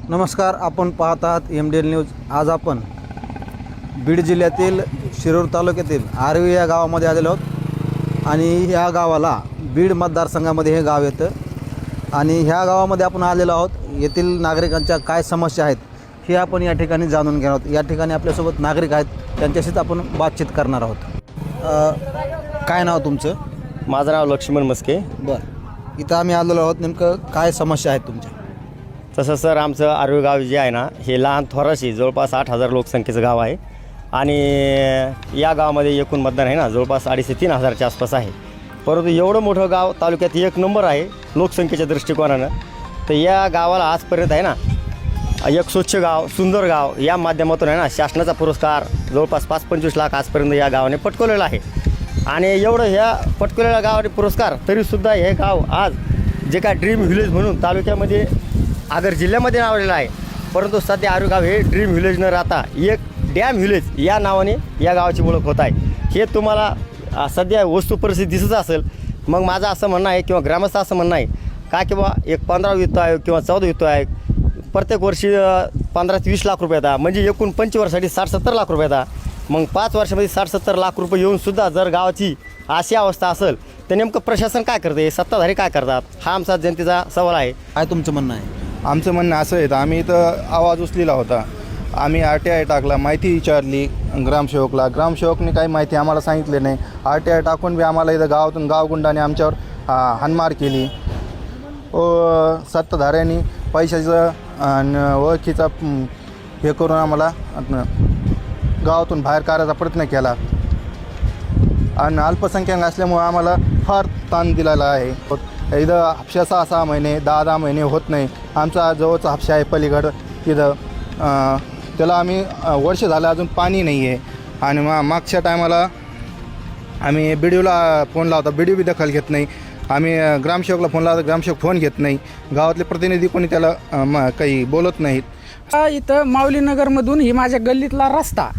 नमस्कार, आपण पाहत आहात MDL न्यूज। आज आपण बीड जिल्ह्यातील शिरूर तालुक्यातील आर्वी या गावामध्ये आलेलो आहोत आणि ह्या गावाला बीड मतदारसंघामध्ये हे गाव येतं आणि ह्या गावामध्ये आपण आलेलो आहोत। येथील नागरिकांच्या काय समस्या आहेत हे आपण या ठिकाणी जाणून घेणार आहोत। या ठिकाणी आपल्यासोबत नागरिक आहेत, त्यांच्याशीच आपण बातचीत करणार आहोत। काय नाव तुमचं? माझं नाव लक्ष्मण मस्के। बरं, इथं आम्ही आलेलो आहोत। नेमकं काय समस्या आहेत तुमच्या? तसं सर, आमचं आर्वी गाव जे आहे ना, हे लहान थोराशी जवळपास 8,000 लोकसंख्येचं गाव आहे आणि या गावामध्ये एकूण मतदान आहे ना जवळपास 2,500-3,000च्या आसपास आहे। परंतु एवढं मोठं गाव तालुक्यात एक नंबर आहे लोकसंख्येच्या दृष्टिकोनानं। तर या गावाला आजपर्यंत आहे ना एक स्वच्छ गाव, सुंदर गाव या माध्यमातून आहे ना शासनाचा पुरस्कार जवळपास 5-25 लाख आजपर्यंत या गावाने पटकवलेला आहे। आणि एवढं ह्या पटकवलेल्या गावाने पुरस्कार तरीसुद्धा हे गाव आज जे काय ड्रीम व्हिलेज म्हणून तालुक्यामध्ये आगर जिल्ह्यामध्ये नावलेलं आहे, परंतु सध्या आर्वी गाव हे ड्रीम व्हिलेज न राहता एक डॅम व्हिलेज या नावाने या गावाची ओळख होत आहे। हे तुम्हाला सध्या वस्तू परिस्थिती दिसत असेल। मग माझं असं म्हणणं आहे किंवा ग्रामस्थ असं म्हणणं आहे का किंवा एक 15 वित्त आयोग किंवा 14 वित्त आयोग प्रत्येक वर्षी 15 ते 20 लाख रुपये येतात, म्हणजे एकूण 25 वर्षासाठी 60-70 लाख रुपये येतात। मग 5 वर्षामध्ये 60-70 लाख रुपये येऊनसुद्धा जर गावाची अशी अवस्था असेल तर नेमकं प्रशासन काय करते, सत्ताधारी काय करतात, हा आमचा जनतेचा सवाल आहे। काय तुमचं म्हणणं आहे? आमचं म्हणणं असं आहे, आम्ही इथं आवाज उचलेला होता, आम्ही RTI टाकला, माहिती विचारली ग्रामसेवकला, ग्रामसेवकने काही माहिती आम्हाला सांगितली नाही। RTI टाकून बी आम्हाला इथं गावातून गावगुंडाने आमच्यावर हाणमार केली। सत्ताधाऱ्यांनी पैशाचं आणि ओळखीचा हे करून आम्हाला गावातून बाहेर काढायचा प्रयत्न केला आणि अल्पसंख्याक असल्यामुळे आम्हाला फार ताण दिलेला आहे। इथं हापशा 6-6 महिने 10-10 महिने होत नाही। आमचा जवळचा हापशा आहे पलीकडं, तिथं त्याला आम्ही वर्ष झालं अजून पाणी नाही आहे। आणि मागच्या टायमाला आम्ही BDOला फोन लावता, BDO बी दखल घेत नाही। आम्ही ग्रामसेवकला फोन लावता, ग्रामसेवक फोन घेत नाही। गावातले प्रतिनिधी कोणी त्याला काही बोलत नाहीत। इथं माऊलीनगरमधून ही माझ्या गल्लीतला रस्ता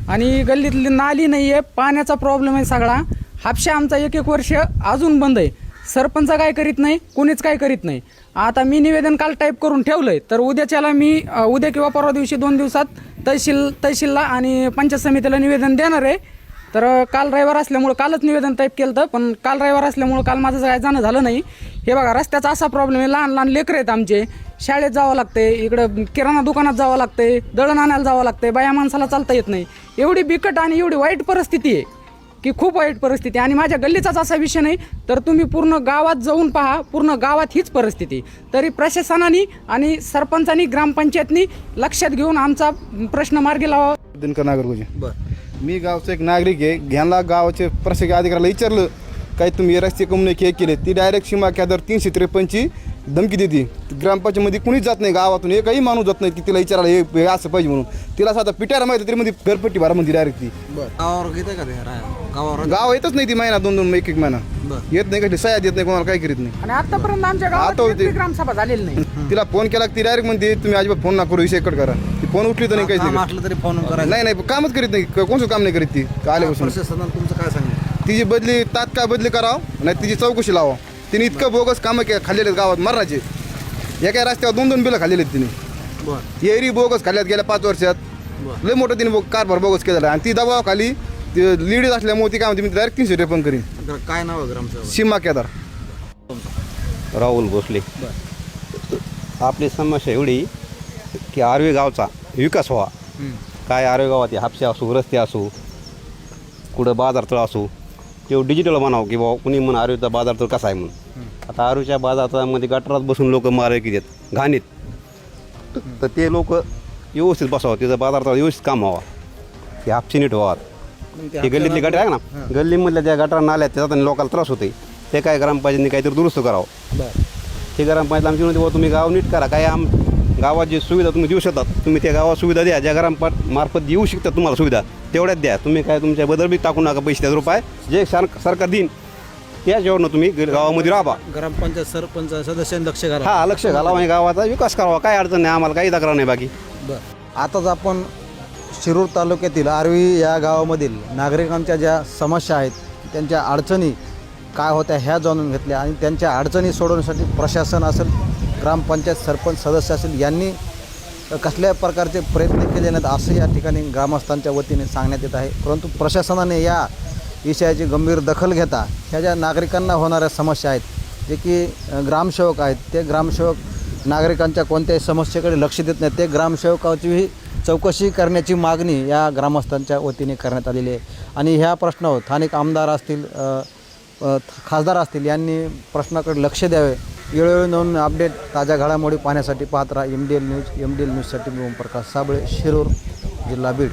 आणि गल्लीतली नाली नाही आहे, पाण्याचा प्रॉब्लेम आहे सगळा। हापशा आमचा 1-1 वर्ष अजून बंद आहे। सरपंच काय करीत नाही, कोणीच काय करीत नाही। आता मी निवेदन काल टाईप करून ठेवलंय, तर उद्याच्याला मी उद्या किंवा परवा दिवशी 2 दिवसात तहसीलला आणि पंचायत समितीला निवेदन देणार आहे। तर काल रविवार असल्यामुळं कालच निवेदन टाईप केलं होतं, पण काल रविवार असल्यामुळं काल माझं काय जाणं झालं नाही। हे बघा, रस्त्याचा असा प्रॉब्लेम आहे, लहान लहान लेकरं आहेत आमचे, शाळेत जावं लागते, इकडं किराणा दुकानात जावं लागते, दळण आणायला जावं लागते, बाया माणसाला चालता येत नाही। एवढी बिकट आणि एवढी वाईट परिस्थिती आहे की खूप वाईट परिस्थिती। आणि माझ्या गल्लीचाच असा विषय नाही, तर तुम्ही पूर्ण गावात जाऊन पहा, पूर्ण गावात हीच परिस्थिती। तरी प्रशासनाने आणि सरपंचांनी ग्रामपंचायतनी लक्षात घेऊन आमचा प्रश्न मार्गी लावा। दिनकर नागरगोजे। बरं, मी गावचा एक नागरिक आहे। घ्यायला गावाचे प्रशासकीय अधिकाऱ्याला विचारलं काही तुम्ही रस्ते कम्युनिक हे केले, ती डायरेक्ट सीमा कॅदर 353ची धमकी देते। ग्रामपंचायतमध्ये कुणीच जात नाही, गावातून एकही माणूस जात नाही की तिला विचारायला हे असं पाहिजे म्हणून। तिला साधा पिटायला माहिती तरी मध्ये घरपट्टी भरा म्हणते डायरेक्ट ती। गावावर घेते का ते गावावर? गाव येतच नाही ती, महिना 2-2 1-1 महिना येत नाही, कधी सह्या देत नाही, कोणाला काय करीत नाही। आणि आतापर्यंत आमच्या गावात ग्रामसभा झालेली नाही। तिला फोन केला ती डायरेक्ट म्हणते तुम्ही अजिबात फोन ना करू, विषय कट करा। ती फोन उठली तर नाही, काहीच नाही, म्हटलं तरी फोन करायला नाही कामच करीत नाही, कोणचं काम नाही करीत ती आल्यापासून। प्रशासनाला तुमचं काय सांगितलं? तिची बदली तात्काळ बदली करावं, नाही तिची चौकशी लावा। तिने इतकं बोगस कामं खाल्लेले आहेत गावात मरणाचे। एका रस्त्यावर 2-2 बिलं खाल्लेले आहेत तिने। बरं, एरी बोगस खाल्ल्यात गेल्या 5 वर्षात। लय मोठं तिने कारभार बोगस केलेला आहे आणि ती दबाव खाली लीड असल्यामुळे ती काय म्हणते मी डायरेक्ट 353 करीन। काय नाव आहे ग्रामसेवक? सीमा केदार। राहुल भोसले। आपली समस्या एवढी की आर्वी गावचा विकास व्हावा। काय आर्वी गावात हापशा असो, रस्ते असो, कुठं बाजारतळ असो, तेव्हा डिजिटल म्हणावं की बाबा कुणी म्हणून आर्वीचा बाजारतळ कसा आहे म्हणून। आता आर्वीच्या बाजारतळामध्ये गटारात बसून लोक मारायला देतात घाणीत, तर ते लोक व्यवस्थित बसावं, त्याचं बाजारतळ व्यवस्थित काम व्हावा, हे हापशी नीट व्हावा। हे गल्लीतली गटर आहे ना, गल्लीमधल्या ज्या गटार नाल्या आहेत त्याचा लोकांना त्रास होते, ते काय ग्रामपंचायतीने काहीतरी दुरुस्त करावं। हे ग्रामपंचायत आमची म्हणते बाबा तुम्ही गाव नीट करा, काय गावात जी सुविधा तुम्ही देऊ शकतात तुम्ही त्या गावात सुविधा द्या, ज्या ग्राममार्फत देऊ शकतात तुम्हाला सुविधा तेवढ्याच द्या। तुम्ही काय तुमच्या बदल बी टाकू नका, पैसे ₹10 जे सरकार देईन त्याच्यावरनं तुम्ही गावामध्ये राहा। ग्रामपंचायत सरपंच सदस्यांनी लक्ष घाला, हा लक्ष घालावं आणि गावाचा विकास करावा, काय अडचण नाही, आम्हाला काही तक्रार नाही बाकी। बरं, आताच आपण शिरूर तालुक्यातील आर्वी या गावामधील नागरिकांच्या ज्या समस्या आहेत, त्यांच्या अडचणी काय होत्या ह्या जाणून घेतल्या आणि त्यांच्या अडचणी सोडवण्यासाठी प्रशासन असेल, ग्रामपंचायत सरपंच सदस्य असेल यांनी कसल्या प्रकारचे प्रयत्न केले नाहीत असं या ठिकाणी ग्रामस्थांच्या वतीने सांगण्यात येत आहे. परंतु प्रशासनाने या विषयाची गंभीर दखल घेता ह्या ज्या नागरिकांना होणाऱ्या समस्या आहेत जे की ग्रामसेवक आहेत ते ग्रामसेवक नागरिकांच्या कोणत्याही समस्येकडे लक्ष देत नाहीत. ते ग्रामसेवकाचीही चौकशी करण्याची मागणी या ग्रामस्थांच्या वतीने करण्यात आलेली आहे. आणि ह्या प्रश्नावर स्थानिक आमदार असतील खासदार असतील यांनी प्रश्नाकडे लक्ष द्यावे. वेळोवेळी नवीन अपडेट ताज्या घडामोडी पाहण्यासाठी पाहत राहा MDL न्यूज. MDL न्यूजसाठी मी ओमप्रकाश साबळे, शिरूर, जिल्हा बीड.